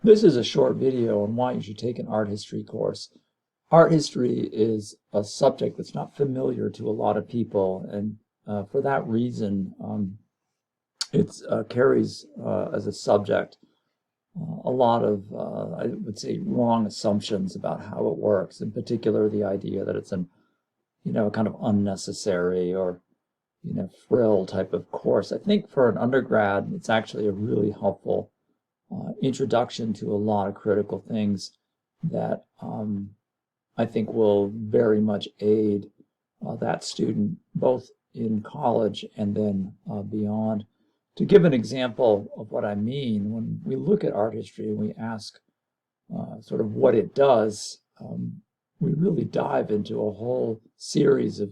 This is a short video on why you should take an art history course. Art history is a subject that's not familiar to a lot of people, and for that reason, it carries as a subject a lot of, I would say, wrong assumptions about how it works. In particular, the idea that it's a kind of unnecessary or frill type of course. I think for an undergrad, it's actually a really helpful introduction to a lot of critical things that I think will very much aid that student both in college and then beyond. To give an example of what I mean, when we look at art history and we ask sort of what it does, we really dive into a whole series of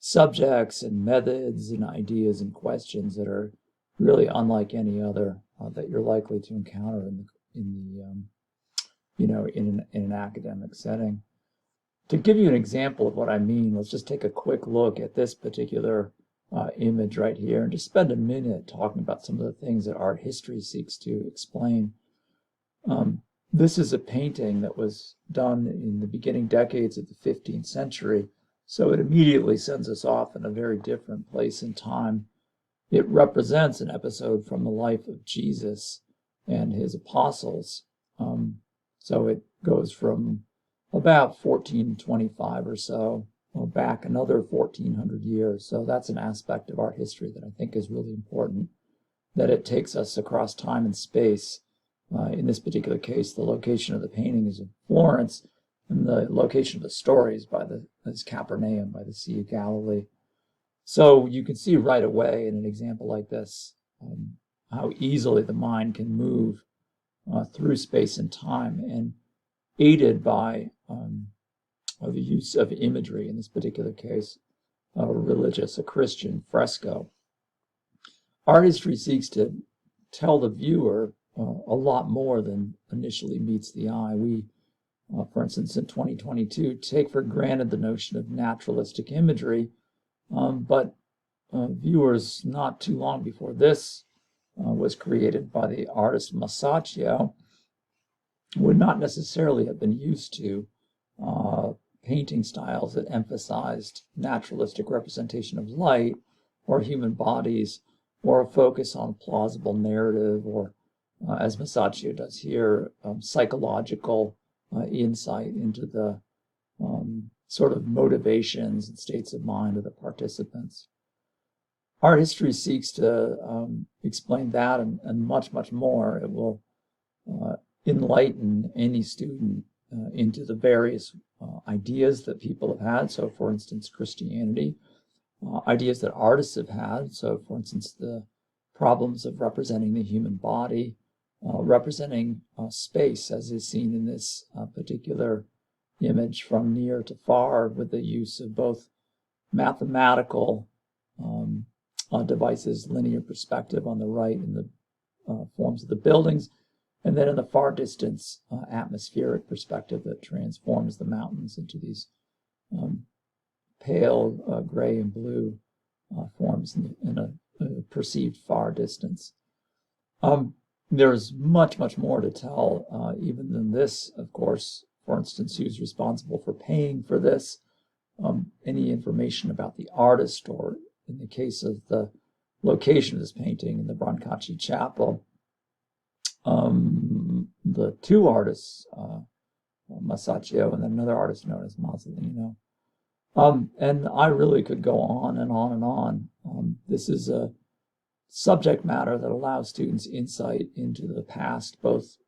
subjects and methods and ideas and questions that are really unlike any other that you're likely to encounter in an academic setting. To give you an example of what I mean, let's just take a quick look at this particular image right here and just spend a minute talking about some of the things that art history seeks to explain. This is a painting that was done in the beginning decades of the 15th century, so it immediately sends us off in a very different place and time. It represents an episode from the life of Jesus and his apostles. So it goes from about 1425 or so, or back another 1400 years. So that's an aspect of art history that I think is really important, that it takes us across time and space. In this particular case, the location of the painting is in Florence, and the location of the story is Capernaum by the Sea of Galilee. So you can see right away in an example like this how easily the mind can move through space and time, and aided by the use of imagery, in this particular case, a Christian fresco. Art history seeks to tell the viewer a lot more than initially meets the eye. We, for instance, in 2022, take for granted the notion of naturalistic imagery, but viewers not too long before this was created by the artist Masaccio would not necessarily have been used to painting styles that emphasized naturalistic representation of light or human bodies, or a focus on plausible narrative, or as Masaccio does here, psychological insight into the sort of motivations and states of mind of the participants. Art history seeks to explain that and much, much more. It will enlighten any student into the various ideas that people have had. So, for instance, Christianity, ideas that artists have had. So, for instance, the problems of representing the human body, representing space, as is seen in this particular image from near to far, with the use of both mathematical devices, linear perspective on the right, and the forms of the buildings, and then in the far distance, atmospheric perspective that transforms the mountains into these pale gray and blue forms in a perceived far distance. There's much, much more to tell even than this, of course. For instance, who's responsible for paying for this, any information about the artist, or in the case of the location of this painting in the Brancacci Chapel, the two artists, Masaccio and another artist known as Masolino. And I really could go on and on and on. This is a subject matter that allows students insight into the past, both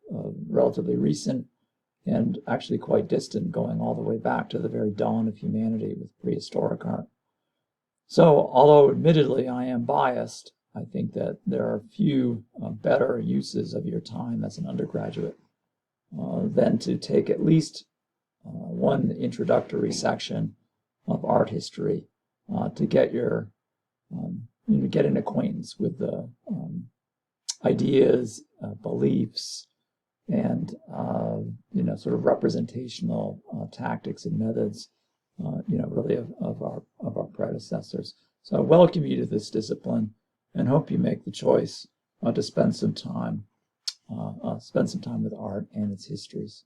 relatively recent and actually quite distant, going all the way back to the very dawn of humanity with prehistoric art. So, although admittedly I am biased, I think that there are few better uses of your time as an undergraduate than to take at least one introductory section of art history to get get an acquaintance with the ideas, beliefs, and sort of representational tactics and methods, really of our predecessors. So I welcome you to this discipline, and hope you make the choice to spend some time spend some time with art and its histories.